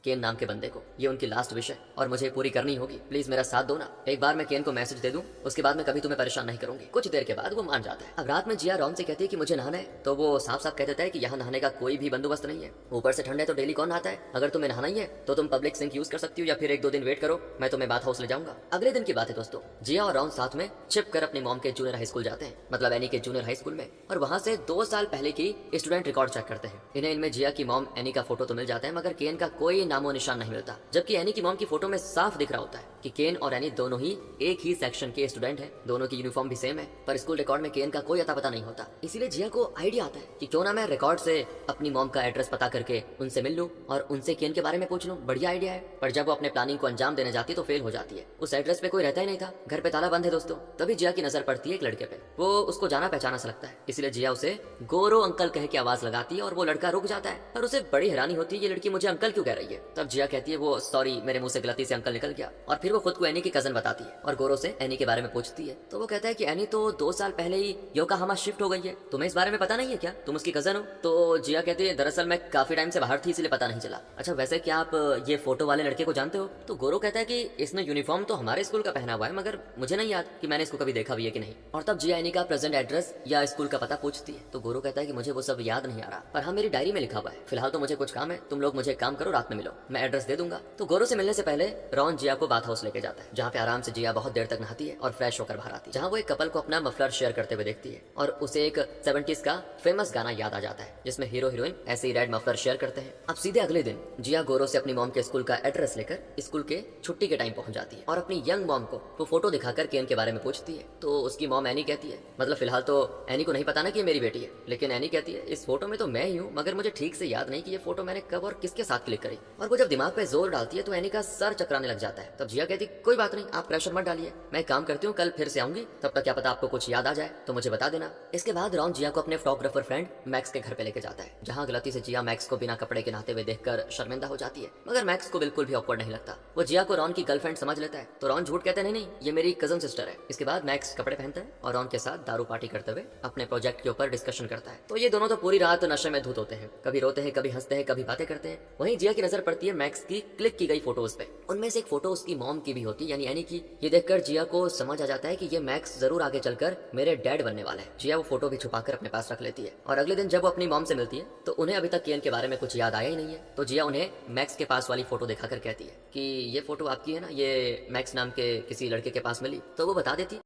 केन नाम के बंदे को। ये उनकी लास्ट विश है और मुझे पूरी करनी होगी। प्लीज मेरा साथ दो ना। एक बार मैं केन को मैसेज दे दूं, उसके बाद मैं कभी तुम्हें परेशान नहीं करूंगी। कुछ देर के बाद वो मान जाता है। अब रात में जिया रॉन से कहती है कि मुझे नहाना है, तो वो साफ साफ कह देता है कि यहाँ नहाने का कोई भी बंदोबस्त नहीं है। ऊपर से ठंड है तो डेली कौन नहाता है। अगर तुम्हें नहाना ही है तो तुम पब्लिक सिंक यूज कर सकती हो या फिर 1-2 दिन वेट करो, मैं तुम्हें बाथ हाउस ले जाऊंगा। अगले दिन की बात है दोस्तों, जिया और रॉन साथ में छिप कर अपनी मॉम के जूनियर हाई स्कूल जाते हैं, मतलब एनी के जूनियर हाई स्कूल में, और वहां से 2 साल पहले की स्टूडेंट रिकॉर्ड चेक करते हैं। इन्हें इनमें जिया की मॉम एनी का फोटो तो मिल जाता है, मगर केन का कोई नामो निशान नहीं मिलता। जबकि एनी की मॉम की फोटो में साफ दिख रहा होता है कि केन और एनी दोनों ही एक ही सेक्शन के स्टूडेंट हैं, दोनों की यूनिफॉर्म भी सेम है, पर स्कूल रिकॉर्ड में केन का कोई अता पता नहीं होता। इसीलिए जिया को आइडिया आता है कि क्यों ना मैं रिकॉर्ड से अपनी मॉम का एड्रेस पता करके उनसे मिल लूं और उनसे केन के बारे में पूछ लूं। बढ़िया आइडिया है, पर जब वो अपने प्लानिंग को अंजाम देने जाती है तो फेल हो जाती है। उस एड्रेस पे कोई रहता ही नहीं था, घर पे ताला बंद है दोस्तों। तभी जिया की नजर पड़ती है एक लड़के पे। वो उसको जाना पहचाना सा लगता है, इसलिए जिया उसे गोरो अंकल कह के आवाज लगाती है और वो लड़का रुक जाता है। और उसे बड़ी हैरानी होती है, ये लड़की मुझे अंकल क्यों कह रही है। तब जिया कहती है वो सॉरी, मेरे मुंह से गलती से अंकल निकल गया। और फिर वो खुद को एनी की कजन बताती है और गोरो से एनी के बारे में पूछती है। तो वो कहता है कि एनी तो 2 साल पहले ही योकोहामा शिफ्ट हो गई है, तुम्हें इस बारे में पता नहीं है क्या, तुम उसकी कजन हो। तो जिया कहती है दरअसल मैं काफी टाइम से बाहर थी इसलिए पता नहीं चला। अच्छा वैसे क्या आप ये फोटो वाले लड़के को जानते हो। तो गोरो कहता है कि इसने यूनिफॉर्म तो हमारे स्कूल का पहना हुआ है, मगर मुझे नहीं याद कि मैंने इसको कभी देखा भी है कि नहीं। और तब जिया एनी का प्रेजेंट एड्रेस या स्कूल का पता पूछती है। तो गोरो कहता है कि मुझे वो सब याद नहीं आ रहा, पर हाँ मेरी डायरी में लिखा हुआ है। फिलहाल तो मुझे कुछ काम है, तुम लोग मुझे काम करो, रात में मिलो, मैं एड्रेस दे दूंगा। तो गोरो से मिलने से पहले रॉन जिया को बाथ हाउस लेके जाता है, जहाँ पे आराम से जिया बहुत देर तक नहाती है और फ्रेश होकर बाहर आती है, जहाँ वो एक कपल को अपना मफलर शेयर करते हुए देखती है और उसे एक 70s का फेमस गाना याद आ जाता है जिसमें हीरो हीरोइन ऐसे ही रेड मफलर शेयर करते हैं। अब सीधे अगले दिन जिया गोरो से अपनी मॉम के स्कूल का एड्रेस लेकर स्कूल के छुट्टी के टाइम पहुंच जाती है और अपनी यंग मॉम को वो फोटो दिखाकर केन के बारे में पूछती है। तो उसकी मॉम एनी कहती है, मतलब फिलहाल तो एनी को नहीं पता ना कि ये मेरी बेटी है, लेकिन एनी कहती है इस फोटो में तो मैं ही हूँ, मगर मुझे ठीक से याद नहीं कि ये फोटो मैंने कब और किसके साथ क्लिक करी। और वो जब दिमाग पे जोर डालती है तो एनी का सर चकराने लग जाता है। तब जिया कहती कोई बात नहीं, आप प्रेशर मत डालिए, मैं काम करती हूँ, कल फिर से आऊंगी, तब तक क्या पता आपको कुछ याद आ जाए तो मुझे बता देना। इसके बाद रॉन जिया को अपने फोटोग्राफर फ्रेंड मैक्स के घर पे लेके जाता है, जहाँ गलती से जिया मैक्स को बिना कपड़े के नहाते हुए देखकर शर्मिंदा हो जाती है, मगर मैक्स को बिल्कुल भी ऑकवर्ड नहीं लगता। वो जिया को रॉन की गर्लफ्रेंड समझ लेता है, तो रॉन झूठ कहता है नहीं ये मेरी कजन सिस्टर है। इसके बाद मैक्स कपड़े पहनता है और रॉन के साथ दारू पार्टी करते हुए अपने प्रोजेक्ट के ऊपर डिस्कशन करता है। तो ये दोनों तो पूरी रात नशे में धुत होते हैं, कभी रोते हैं, कभी हंसते हैं, कभी बातें करते हैं। वहीं जिया की नजर पड़ती है मैक्स की क्लिक की गई फोटोज पे। उनमें से एक फोटो उसकी मॉम की भी होती है, यानी एनी की। ये देखकर जिया को समझ आ जाता है कि ये मैक्स जरूर आगे चलकर मेरे डैड बनने वाला है। जिया वो फोटो भी छुपाकर अपने पास रख लेती है और अगले दिन जब वो अपनी मॉम से मिलती है तो उन्हें अभी तक केन के बारे में कुछ याद आया ही नहीं है। तो जिया उन्हें मैक्स के पास वाली फोटो दिखाकर कहती है कि ये फोटो आपकी है ना, ये मैक्स नाम के किसी लड़के के पास मिली। तो वो बता देती